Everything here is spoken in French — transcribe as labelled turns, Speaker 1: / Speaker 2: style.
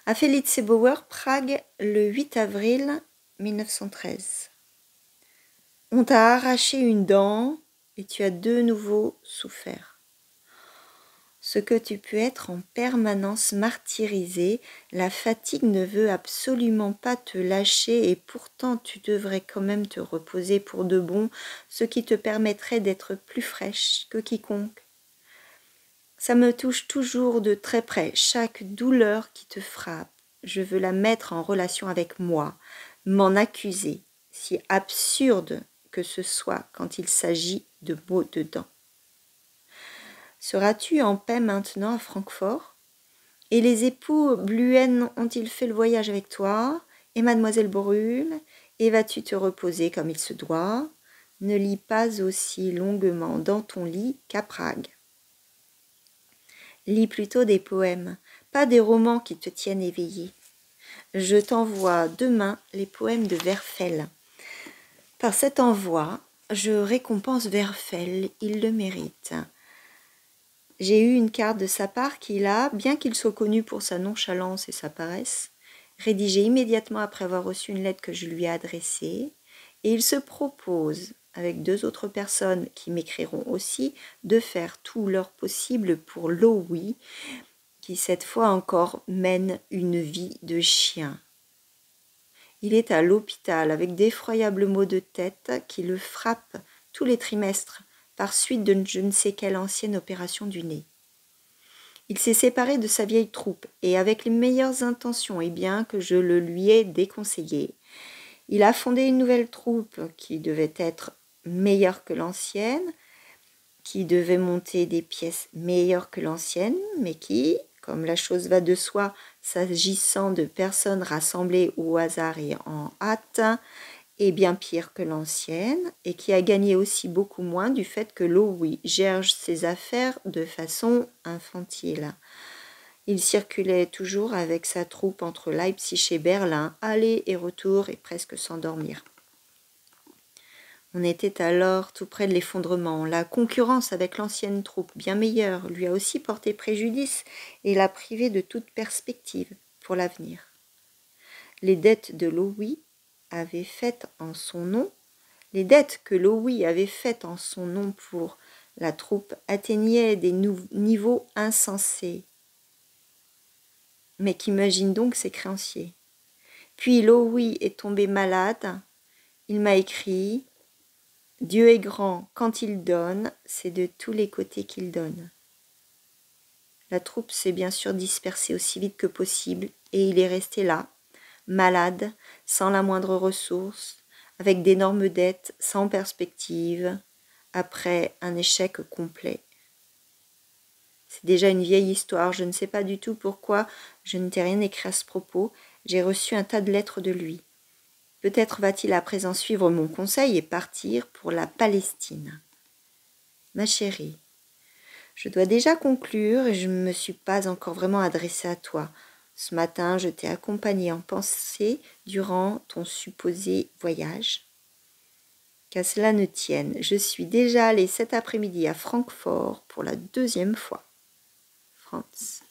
Speaker 1: À Felice Bauer, Prague, le 8 avril 1913. On t'a arraché une dent et tu as de nouveau souffert. Ce que tu peux être en permanence martyrisé, la fatigue ne veut absolument pas te lâcher et pourtant tu devrais quand même te reposer pour de bon, ce qui te permettrait d'être plus fraîche que quiconque. Ça me touche toujours de très près, chaque douleur qui te frappe. Je veux la mettre en relation avec moi, m'en accuser, si absurde que ce soit quand il s'agit de mots de dents. Seras-tu en paix maintenant à Francfort? Et les époux Bluen ont-ils fait le voyage avec toi? Et mademoiselle Brûle? Et vas-tu te reposer comme il se doit? Ne lis pas aussi longuement dans ton lit qu'à Prague. Lis plutôt des poèmes, pas des romans qui te tiennent éveillé. Je t'envoie demain les poèmes de Werfel. Par cet envoi, je récompense Werfel, il le mérite. J'ai eu une carte de sa part qu'il a, bien qu'il soit connu pour sa nonchalance et sa paresse, rédigée immédiatement après avoir reçu une lettre que je lui ai adressée, et il se propose, avec 2 autres personnes qui m'écriront aussi, de faire tout leur possible pour Loïc, qui cette fois encore mène une vie de chien. Il est à l'hôpital avec d'effroyables maux de tête qui le frappent tous les trimestres par suite de je ne sais quelle ancienne opération du nez. Il s'est séparé de sa vieille troupe et avec les meilleures intentions et bien que je le lui ai déconseillé. Il a fondé une nouvelle troupe qui devait être meilleure que l'ancienne, qui devait monter des pièces meilleures que l'ancienne, mais qui, comme la chose va de soi, s'agissant de personnes rassemblées au hasard et en hâte, est bien pire que l'ancienne, et qui a gagné aussi beaucoup moins du fait que Loïc gère ses affaires de façon infantile. Il circulait toujours avec sa troupe entre Leipzig et Berlin, aller et retour et presque sans dormir. On était alors tout près de l'effondrement. La concurrence avec l'ancienne troupe, bien meilleure, lui a aussi porté préjudice et l'a privé de toute perspective pour l'avenir. Les dettes de Loïc avait faites en son nom, les dettes que Loïc avait faites en son nom pour la troupe atteignaient des niveaux insensés. Mais qu'imagine donc ses créanciers? Puis Loïc est tombé malade, il m'a écrit « Dieu est grand, quand il donne, c'est de tous les côtés qu'il donne ». La troupe s'est bien sûr dispersée aussi vite que possible et il est resté là, malade, sans la moindre ressource, avec d'énormes dettes, sans perspective, après un échec complet. C'est déjà une vieille histoire, je ne sais pas du tout pourquoi je ne t'ai rien écrit à ce propos, j'ai reçu un tas de lettres de lui. Peut-être va-t-il à présent suivre mon conseil et partir pour la Palestine. Ma chérie, je dois déjà conclure et je ne me suis pas encore vraiment adressée à toi. Ce matin, je t'ai accompagnée en pensée durant ton supposé voyage. Qu'à cela ne tienne, je suis déjà allée cet après-midi à Francfort pour la 2e fois. Franz.